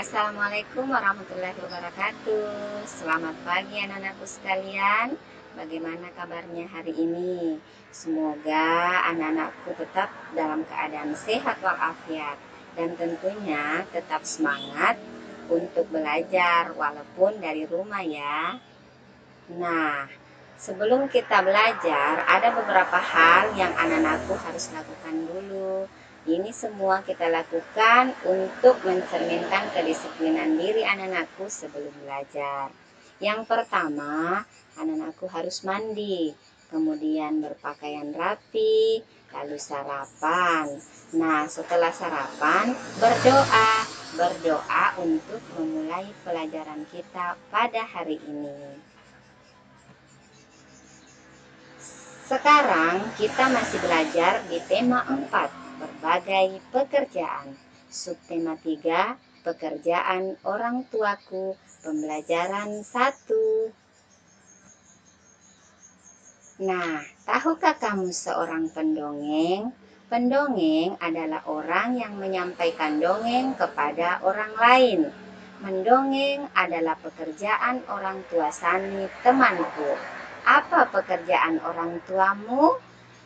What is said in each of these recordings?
Assalamualaikum warahmatullahi wabarakatuh. Selamat pagi anak-anakku sekalian. Bagaimana kabarnya hari ini? Semoga anak-anakku tetap dalam keadaan sehat walafiat dan tentunya tetap semangat untuk belajar walaupun dari rumah ya. Nah, sebelum kita belajar, ada beberapa hal yang anak-anakku harus lakukan dulu. Ini semua kita lakukan untuk mencerminkan kedisiplinan diri anak-anakku sebelum belajar. Yang pertama, anak-anakku harus mandi, kemudian berpakaian rapi, lalu sarapan. Nah, setelah sarapan, berdoa untuk memulai pelajaran kita pada hari ini. Sekarang kita masih belajar di tema 4, berbagai pekerjaan. Subtema 3, pekerjaan orang tuaku, pembelajaran 1. Nah, tahukah kamu seorang pendongeng? Pendongeng adalah orang yang menyampaikan dongeng kepada orang lain. Mendongeng adalah pekerjaan orang tua Sani, temanku. Apa pekerjaan orang tuamu?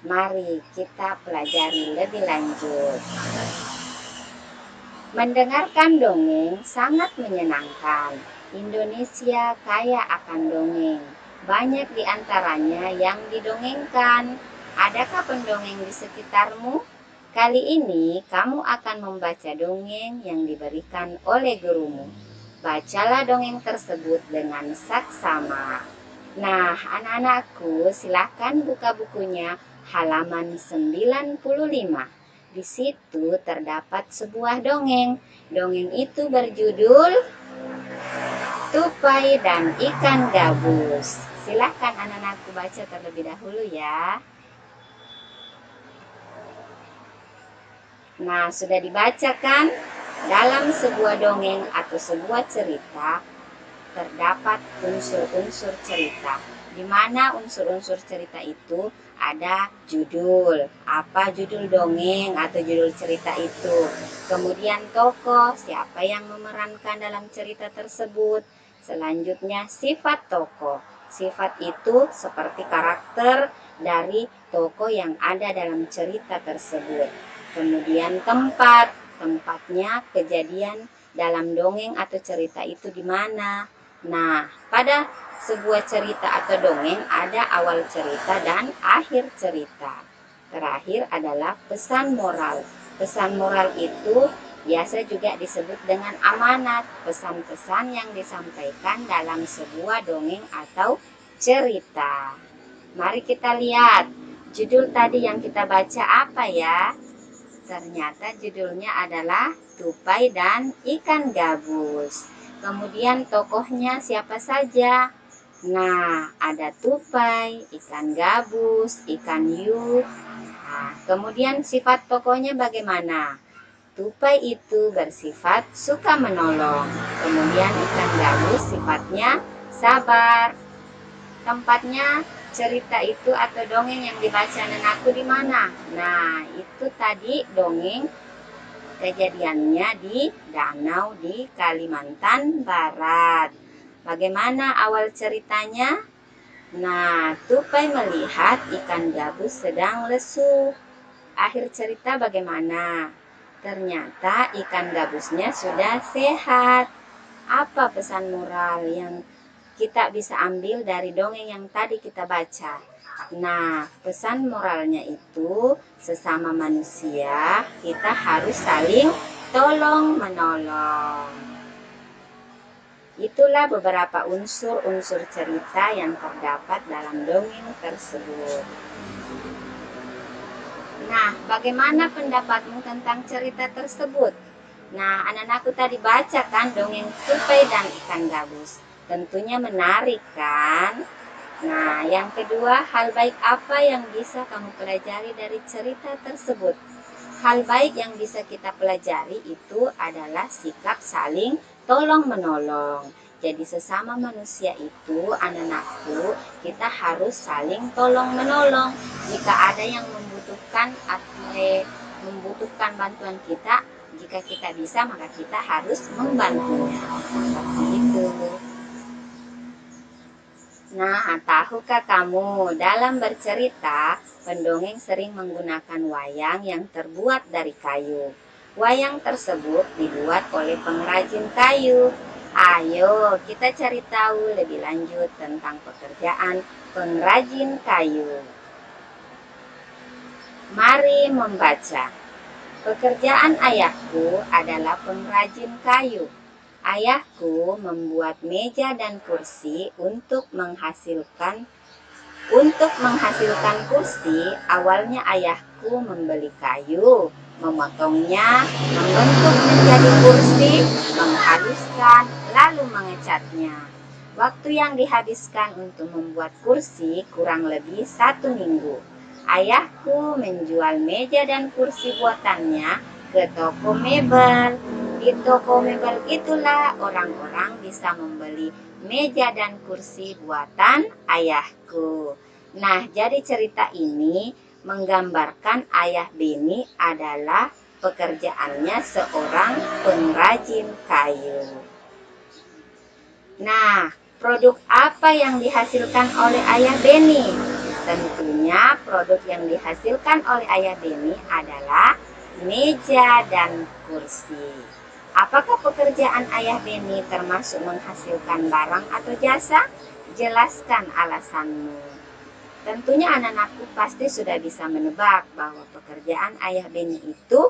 Mari kita pelajari lebih lanjut. Mendengarkan dongeng sangat menyenangkan. Indonesia kaya akan dongeng. Banyak di antaranya yang didongengkan. Adakah pendongeng di sekitarmu? Kali ini kamu akan membaca dongeng yang diberikan oleh gurumu. Bacalah dongeng tersebut dengan saksama. Nah, anak-anakku, silakan buka bukunya halaman 95. Di situ terdapat sebuah dongeng. Dongeng itu berjudul Tupai dan Ikan Gabus. Silakan anak-anakku baca terlebih dahulu ya. Nah, sudah dibacakan? Dalam sebuah dongeng atau sebuah cerita terdapat unsur-unsur cerita, di mana unsur-unsur cerita itu ada judul, apa judul dongeng atau judul cerita itu, kemudian tokoh, siapa yang memerankan dalam cerita tersebut, selanjutnya sifat tokoh. Sifat itu seperti karakter dari tokoh yang ada dalam cerita tersebut. Kemudian tempatnya kejadian dalam dongeng atau cerita itu di mana. Nah, pada sebuah cerita atau dongeng ada awal cerita dan akhir cerita. Terakhir adalah pesan moral. Pesan moral itu biasa juga disebut dengan amanat, pesan-pesan yang disampaikan dalam sebuah dongeng atau cerita. Mari kita lihat, judul tadi yang kita baca apa ya? Ternyata judulnya adalah Tupai dan Ikan Gabus. Kemudian tokohnya siapa saja? Nah, ada tupai, ikan gabus, ikan hiu. Nah, kemudian sifat tokohnya bagaimana? Tupai itu bersifat suka menolong. Kemudian ikan gabus sifatnya sabar. Tempatnya cerita itu atau dongeng yang dibaca anakku di mana? Nah, itu tadi dongeng kejadiannya di danau di Kalimantan Barat. Bagaimana awal ceritanya? Nah, tupai melihat ikan gabus sedang lesu. Akhir cerita bagaimana? Ternyata ikan gabusnya sudah sehat. Apa pesan moral yang kita bisa ambil dari dongeng yang tadi kita baca? Nah, pesan moralnya itu sesama manusia kita harus saling tolong menolong. Itulah beberapa unsur-unsur cerita yang terdapat dalam dongeng tersebut. Nah, bagaimana pendapatmu tentang cerita tersebut? Nah, anak-anakku tadi baca kan dongeng tupai dan ikan gabus. Tentunya menarik kan? Nah, yang kedua, hal baik apa yang bisa kamu pelajari dari cerita tersebut? Hal baik yang bisa kita pelajari itu adalah sikap saling tolong-menolong. Jadi sesama manusia itu, anak-anakku, kita harus saling tolong-menolong. Jika ada yang membutuhkan bantuan kita, jika kita bisa, maka kita harus membantunya. Seperti itu. Nah, tahukah kamu, dalam bercerita, pendongeng sering menggunakan wayang yang terbuat dari kayu. Wayang tersebut dibuat oleh pengrajin kayu. Ayo, kita cari tahu lebih lanjut tentang pekerjaan pengrajin kayu. Mari membaca. Pekerjaan ayahku adalah pengrajin kayu. Ayahku membuat meja dan kursi untuk menghasilkan kursi. Awalnya ayahku membeli kayu, memotongnya, membentuk menjadi kursi, menghaluskan, lalu mengecatnya. Waktu yang dihabiskan untuk membuat kursi kurang lebih 1 minggu. Ayahku menjual meja dan kursi buatannya ke toko mebel. Di toko mebel itulah orang-orang bisa membeli meja dan kursi buatan ayahku. Nah, jadi cerita ini menggambarkan ayah Beni adalah pekerjaannya seorang pengrajin kayu. Nah, produk apa yang dihasilkan oleh ayah Beni? Tentunya produk yang dihasilkan oleh ayah Beni adalah meja dan kursi. Apakah pekerjaan ayah Beni termasuk menghasilkan barang atau jasa? Jelaskan alasanmu. Tentunya anak-anakku pasti sudah bisa menebak bahwa pekerjaan ayah Beni itu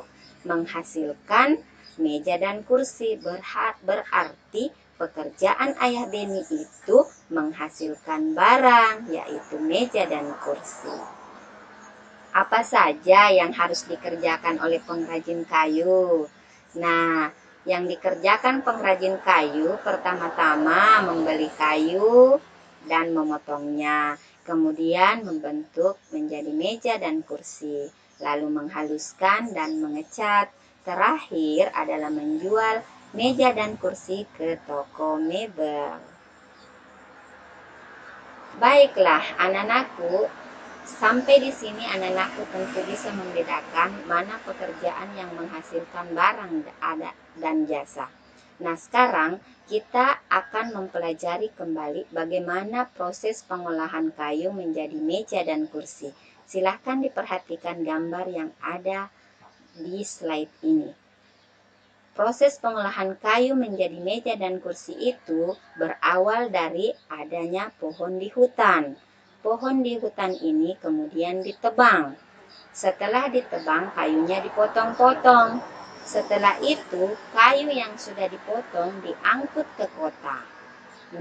menghasilkan meja dan kursi. Berarti pekerjaan ayah Beni itu menghasilkan barang, yaitu meja dan kursi. Apa saja yang harus dikerjakan oleh pengrajin kayu? Nah, yang dikerjakan pengrajin kayu pertama-tama membeli kayu dan memotongnya, kemudian membentuk menjadi meja dan kursi, lalu menghaluskan dan mengecat. Terakhir adalah menjual meja dan kursi ke toko mebel. Baiklah, anak-anakku, sampai di sini anak-anakku tentu bisa membedakan mana pekerjaan yang menghasilkan barang dan jasa. Nah, sekarang kita akan mempelajari kembali bagaimana proses pengolahan kayu menjadi meja dan kursi. Silahkan diperhatikan gambar yang ada di slide ini. Proses pengolahan kayu menjadi meja dan kursi itu berawal dari adanya pohon di hutan. Pohon di hutan ini kemudian ditebang. Setelah ditebang, kayunya dipotong-potong. Setelah itu, kayu yang sudah dipotong diangkut ke kota.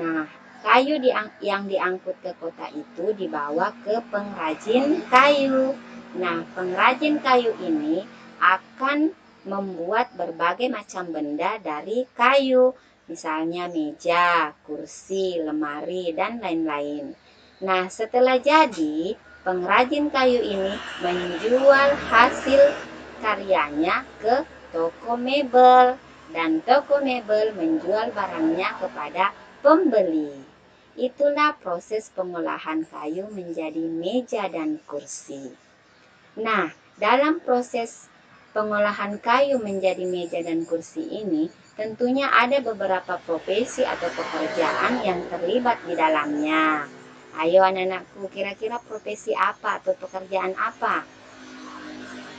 Nah, kayu yang diangkut ke kota itu dibawa ke pengrajin kayu. Nah, pengrajin kayu ini akan membuat berbagai macam benda dari kayu, misalnya meja, kursi, lemari, dan lain-lain. Nah, setelah jadi, pengrajin kayu ini menjual hasil karyanya ke toko mebel, dan toko mebel menjual barangnya kepada pembeli. Itulah proses pengolahan kayu menjadi meja dan kursi. Nah, dalam proses pengolahan kayu menjadi meja dan kursi ini, tentunya ada beberapa profesi atau pekerjaan yang terlibat di dalamnya. Ayo anak-anakku, kira-kira profesi apa atau pekerjaan apa?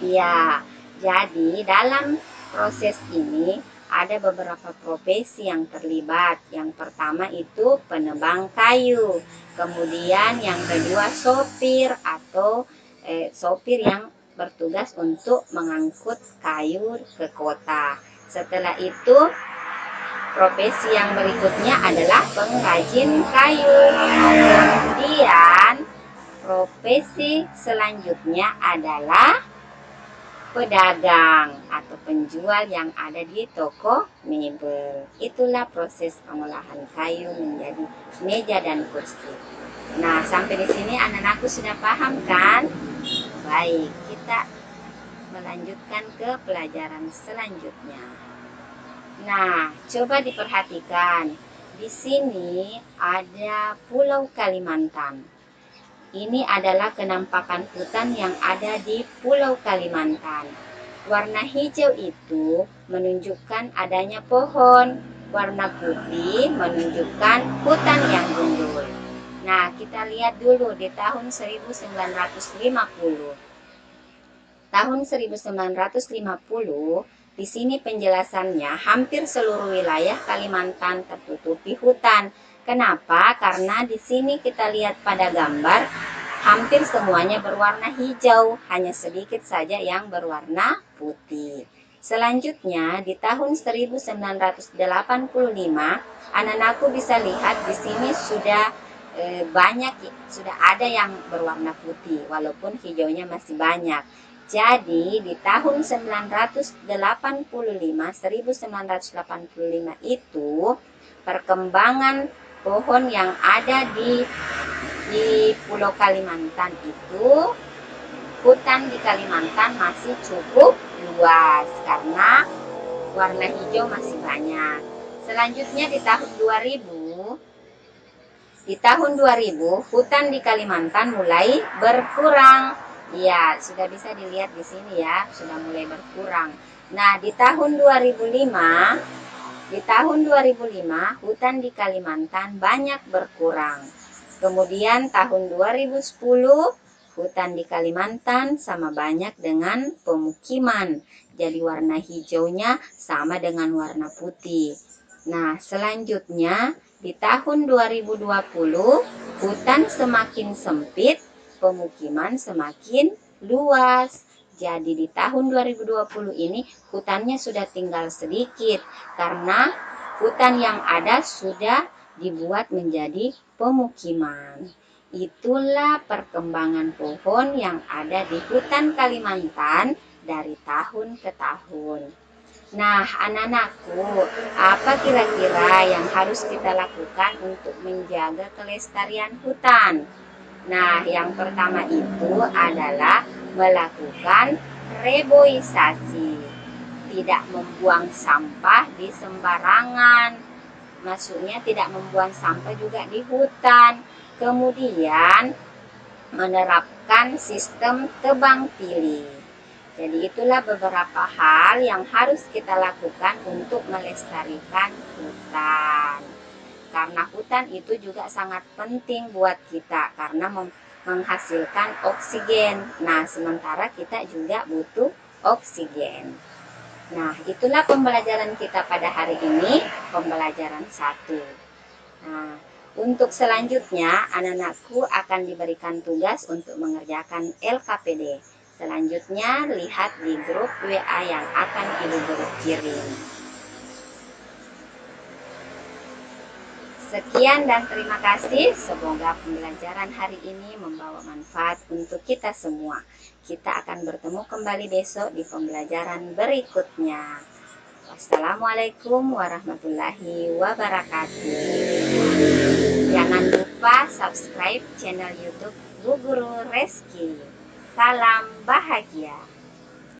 Ya, jadi dalam proses ini ada beberapa profesi yang terlibat. Yang pertama itu penebang kayu. Kemudian yang kedua sopir atau sopir yang bertugas untuk mengangkut kayu ke kota. Setelah itu profesi yang berikutnya adalah pengrajin kayu. Kemudian profesi selanjutnya adalah pedagang atau penjual yang ada di toko mebel. Itulah proses pengolahan kayu menjadi meja dan kursi. Nah, sampai di sini anak-anakku sudah paham kan? Baik, kita melanjutkan ke pelajaran selanjutnya. Nah, coba diperhatikan. Di sini ada Pulau Kalimantan. Ini adalah kenampakan hutan yang ada di Pulau Kalimantan. Warna hijau itu menunjukkan adanya pohon, warna putih menunjukkan hutan yang gundul. Nah, kita lihat dulu di tahun 1950. Tahun 1950, di sini penjelasannya hampir seluruh wilayah Kalimantan tertutupi hutan. Kenapa? Karena di sini kita lihat pada gambar, hampir semuanya berwarna hijau, hanya sedikit saja yang berwarna putih. Selanjutnya, di tahun 1985, anak-anakku bisa lihat di sini sudah sudah ada yang berwarna putih, walaupun hijaunya masih banyak. Jadi di tahun 1985 itu perkembangan pohon yang ada di Pulau Kalimantan itu, hutan di Kalimantan masih cukup luas karena warna hijau masih banyak. Selanjutnya di tahun 2000, hutan di Kalimantan mulai berkurang. Ya, sudah bisa dilihat di sini ya, sudah mulai berkurang. Nah, di tahun 2005, hutan di Kalimantan banyak berkurang. Kemudian tahun 2010, hutan di Kalimantan sama banyak dengan pemukiman. Jadi warna hijaunya sama dengan warna putih. Nah, selanjutnya di tahun 2020, hutan semakin sempit, pemukiman semakin luas. Jadi di tahun 2020 ini hutannya sudah tinggal sedikit karena hutan yang ada sudah dibuat menjadi pemukiman. Itulah perkembangan pohon yang ada di hutan Kalimantan dari tahun ke tahun. Nah, anak-anakku, apa kira-kira yang harus kita lakukan untuk menjaga kelestarian hutan? Nah, yang pertama itu adalah melakukan reboisasi. Tidak membuang sampah di sembarangan. Maksudnya tidak membuang sampah juga di hutan. Kemudian menerapkan sistem tebang pilih. Jadi itulah beberapa hal yang harus kita lakukan untuk melestarikan hutan. Karena hutan itu juga sangat penting buat kita karena menghasilkan oksigen. Nah, sementara kita juga butuh oksigen. Nah, itulah pembelajaran kita pada hari ini, pembelajaran 1. Nah, untuk selanjutnya, anak-anakku akan diberikan tugas untuk mengerjakan LKPD. Selanjutnya, lihat di grup WA yang akan Ibu Guru kirim. Sekian dan terima kasih. Semoga pembelajaran hari ini membawa manfaat untuk kita semua. Kita akan bertemu kembali besok di pembelajaran berikutnya. Wassalamualaikum warahmatullahi wabarakatuh. Jangan lupa subscribe channel YouTube Bu Guru Reski. Salam bahagia.